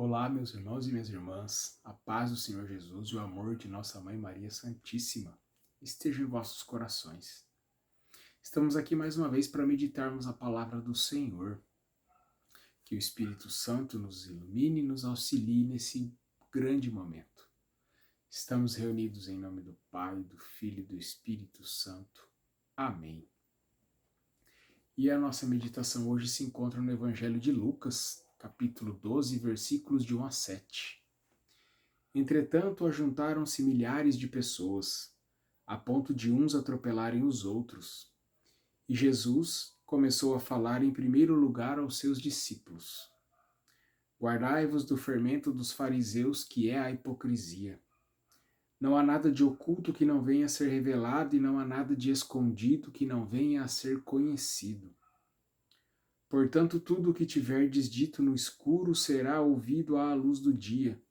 Olá, meus irmãos e minhas irmãs, a paz do Senhor Jesus e o amor de nossa Mãe Maria Santíssima esteja em vossos corações. Estamos aqui mais uma vez para meditarmos a palavra do Senhor. Que o Espírito Santo nos ilumine e nos auxilie nesse grande momento. Estamos reunidos em nome do Pai, do Filho e do Espírito Santo. Amém. E a nossa meditação hoje se encontra no Evangelho de Lucas, capítulo 12, versículos de 1 a 7. Entretanto, ajuntaram-se milhares de pessoas, a ponto de uns atropelarem os outros. E Jesus começou a falar em primeiro lugar aos seus discípulos: Guardai-vos do fermento dos fariseus, que é a hipocrisia. Não há nada de oculto que não venha a ser revelado, e não há nada de escondido que não venha a ser conhecido. Portanto, tudo o que tiverdes dito no escuro será ouvido à luz do dia,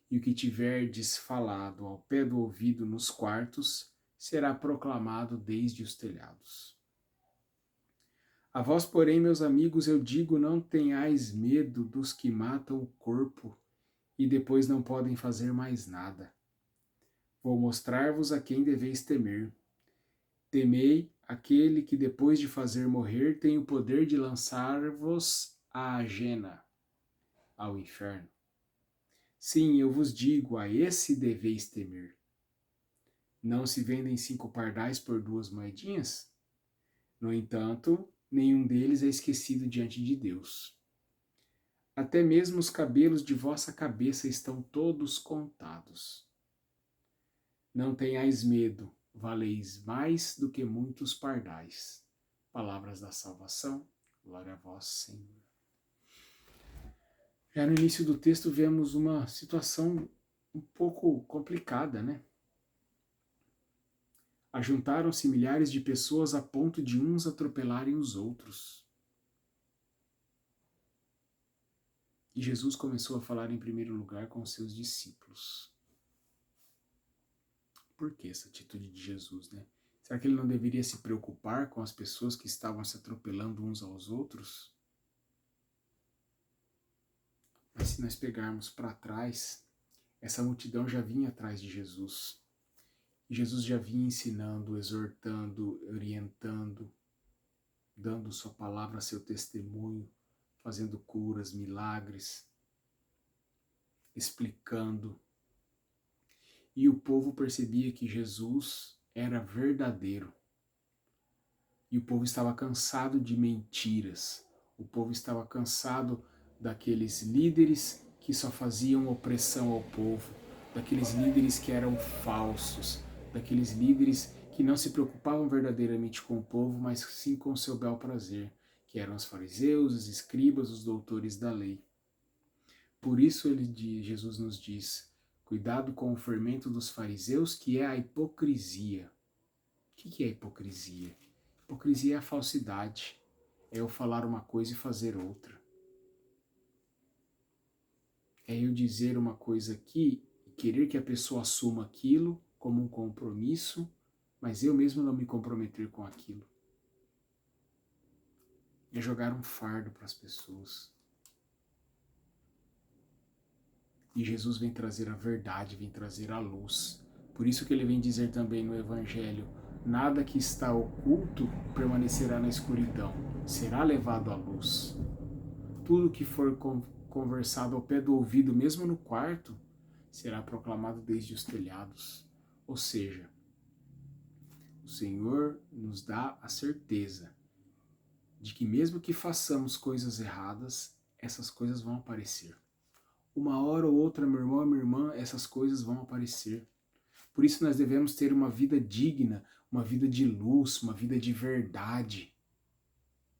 e o que tiverdes falado ao pé do ouvido nos quartos será proclamado desde os telhados. A vós, porém, meus amigos, eu digo: não tenhais medo dos que matam o corpo e depois não podem fazer mais nada. Vou mostrar-vos a quem deveis temer. Temei aquele que, depois de fazer morrer, tem o poder de lançar-vos à jena, ao inferno. Sim, eu vos digo, a esse deveis temer. Não se vendem 5 pardais por 2 moedinhas? No entanto, nenhum deles é esquecido diante de Deus. Até mesmo os cabelos de vossa cabeça estão todos contados. Não tenhais medo, valeis mais do que muitos pardais. Palavras da salvação, glória a vós, Senhor. Já no início do texto vemos uma situação um pouco complicada, né? Ajuntaram-se milhares de pessoas a ponto de uns atropelarem os outros. E Jesus começou a falar em primeiro lugar com seus discípulos. Por que essa atitude de Jesus, né? Será que ele não deveria se preocupar com as pessoas que estavam se atropelando uns aos outros? Mas se nós pegarmos para trás, essa multidão já vinha atrás de Jesus. E Jesus já vinha ensinando, exortando, orientando, dando sua palavra, seu testemunho, fazendo curas, milagres, explicando. E o povo percebia que Jesus era verdadeiro. E o povo estava cansado de mentiras. O povo estava cansado daqueles líderes que só faziam opressão ao povo, daqueles líderes que eram falsos, daqueles líderes que não se preocupavam verdadeiramente com o povo, mas sim com o seu bel prazer, que eram os fariseus, os escribas, os doutores da lei. Por isso Jesus nos diz: cuidado com o fermento dos fariseus, que é a hipocrisia. O que é a hipocrisia? Hipocrisia é a falsidade, é eu falar uma coisa e fazer outra. É eu dizer uma coisa aqui e querer que a pessoa assuma aquilo como um compromisso, mas eu mesmo não me comprometer com aquilo. É jogar um fardo para as pessoas. E Jesus vem trazer a verdade, vem trazer a luz. Por isso que ele vem dizer também no Evangelho: nada que está oculto permanecerá na escuridão, será levado à luz. Tudo que for conversado ao pé do ouvido, mesmo no quarto, será proclamado desde os telhados. Ou seja, o Senhor nos dá a certeza de que mesmo que façamos coisas erradas, essas coisas vão aparecer. Uma hora ou outra, meu irmão e minha irmã, essas coisas vão aparecer. Por isso nós devemos ter uma vida digna, uma vida de luz, uma vida de verdade,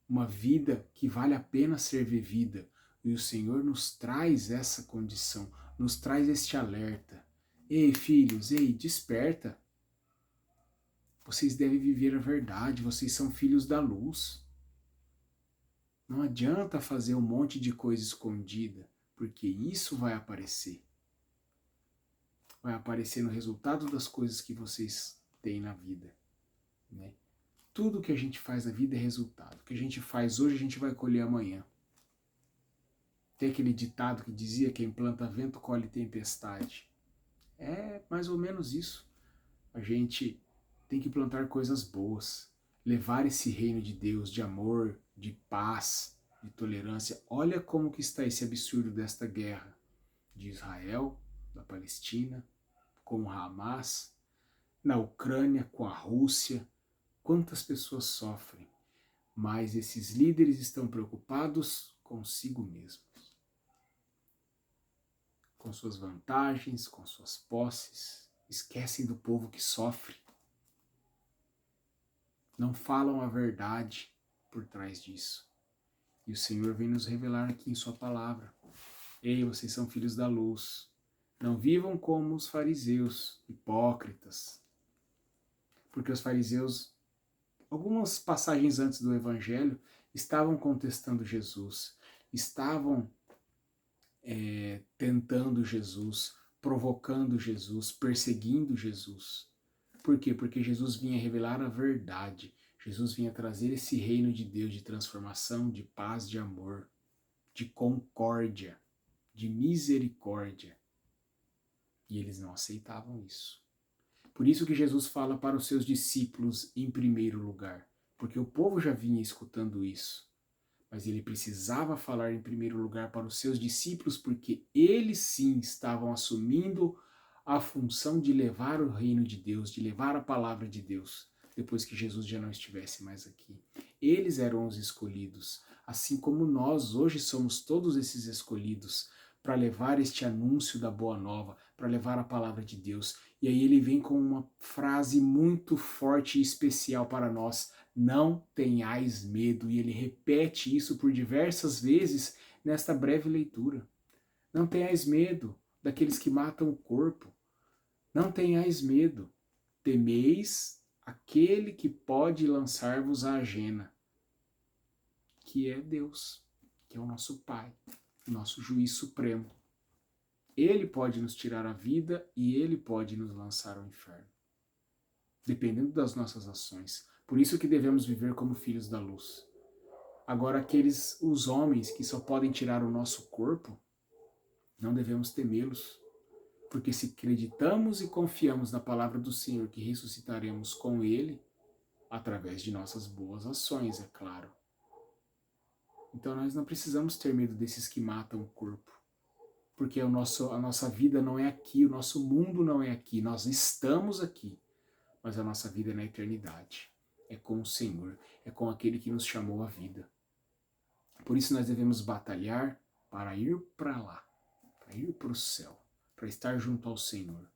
uma vida que vale a pena ser vivida. E o Senhor nos traz essa condição, nos traz este alerta. Ei, filhos, ei, desperta. Vocês devem viver a verdade, vocês são filhos da luz. Não adianta fazer um monte de coisa escondida, porque isso vai aparecer. Vai aparecer no resultado das coisas que vocês têm na vida, né? Tudo que a gente faz na vida é resultado. O que a gente faz hoje, a gente vai colher amanhã. Tem aquele ditado que dizia: quem planta vento colhe tempestade. É mais ou menos isso. A gente tem que plantar coisas boas, levar esse reino de Deus, de amor, de paz, de tolerância. Olha como que está esse absurdo desta guerra de Israel, da Palestina, com o Hamas, na Ucrânia, com a Rússia. Quantas pessoas sofrem, mas esses líderes estão preocupados consigo mesmos, com suas vantagens, com suas posses, esquecem do povo que sofre. Não falam a verdade por trás disso. E o Senhor vem nos revelar aqui em sua palavra. Ei, vocês são filhos da luz. Não vivam como os fariseus, hipócritas. Porque os fariseus, algumas passagens antes do Evangelho, estavam contestando Jesus, estavam tentando Jesus, provocando Jesus, perseguindo Jesus. Por quê? Porque Jesus vinha revelar a verdade. Jesus vinha trazer esse reino de Deus de transformação, de paz, de amor, de concórdia, de misericórdia. E eles não aceitavam isso. Por isso que Jesus fala para os seus discípulos em primeiro lugar, porque o povo já vinha escutando isso. Mas ele precisava falar em primeiro lugar para os seus discípulos, porque eles sim estavam assumindo a função de levar o reino de Deus, de levar a palavra de Deus, depois que Jesus já não estivesse mais aqui. Eles eram os escolhidos, assim como nós hoje somos todos esses escolhidos para levar este anúncio da boa nova, para levar a palavra de Deus. E aí ele vem com uma frase muito forte e especial para nós: não tenhais medo. E ele repete isso por diversas vezes nesta breve leitura. Não tenhais medo daqueles que matam o corpo. Não tenhais medo. Temeis aquele que pode lançar-vos à jena, que é Deus, que é o nosso Pai, o nosso juiz supremo. Ele pode nos tirar a vida e ele pode nos lançar ao inferno, dependendo das nossas ações. Por isso que devemos viver como filhos da luz. Agora, os homens que só podem tirar o nosso corpo, não devemos temê-los, porque se acreditamos e confiamos na palavra do Senhor que ressuscitaremos com Ele, através de nossas boas ações, é claro. Então nós não precisamos ter medo desses que matam o corpo, porque a nossa vida não é aqui, o nosso mundo não é aqui, nós estamos aqui, mas a nossa vida é na eternidade, é com o Senhor, é com aquele que nos chamou à vida. Por isso nós devemos batalhar para ir para lá, para ir para o céu, para estar junto ao Senhor.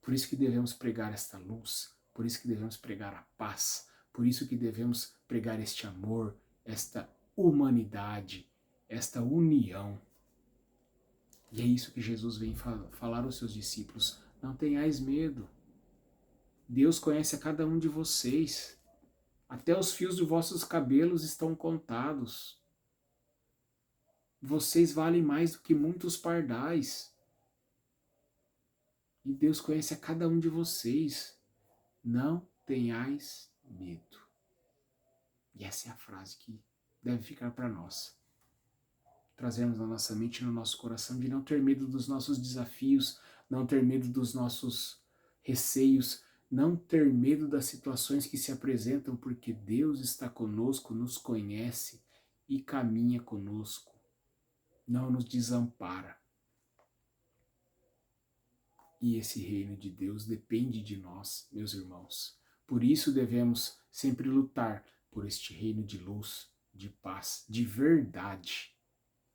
Por isso que devemos pregar esta luz, por isso que devemos pregar a paz, por isso que devemos pregar este amor, esta humanidade, esta união. E é isso que Jesus vem falar aos seus discípulos: não tenhais medo. Deus conhece a cada um de vocês. Até os fios de vossos cabelos estão contados. Vocês valem mais do que muitos pardais. E Deus conhece a cada um de vocês. Não tenhais medo. E essa é a frase que deve ficar para nós. Trazemos na nossa mente e no nosso coração de não ter medo dos nossos desafios, não ter medo dos nossos receios, não ter medo das situações que se apresentam, porque Deus está conosco, nos conhece e caminha conosco. Não nos desampara. E esse reino de Deus depende de nós, meus irmãos. Por isso devemos sempre lutar por este reino de luz, de paz, de verdade.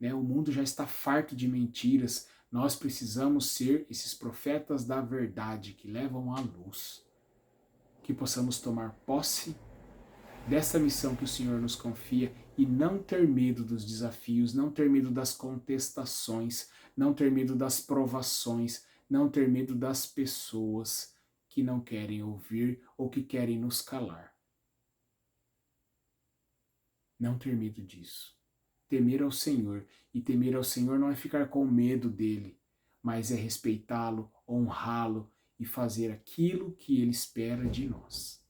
O mundo já está farto de mentiras. Nós precisamos ser esses profetas da verdade que levam à luz. Que possamos tomar posse dessa missão que o Senhor nos confia e não ter medo dos desafios, não ter medo das contestações, não ter medo das provações, não ter medo das pessoas que não querem ouvir ou que querem nos calar. Não ter medo disso. Temer ao Senhor. E temer ao Senhor não é ficar com medo dele, mas é respeitá-lo, honrá-lo e fazer aquilo que ele espera de nós.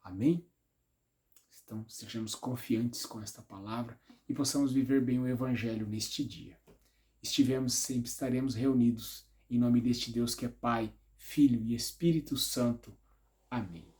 Amém? Então, sejamos confiantes com esta palavra e possamos viver bem o Evangelho neste dia. Estivemos sempre, estaremos reunidos em nome deste Deus que é Pai, Filho e Espírito Santo. Amém.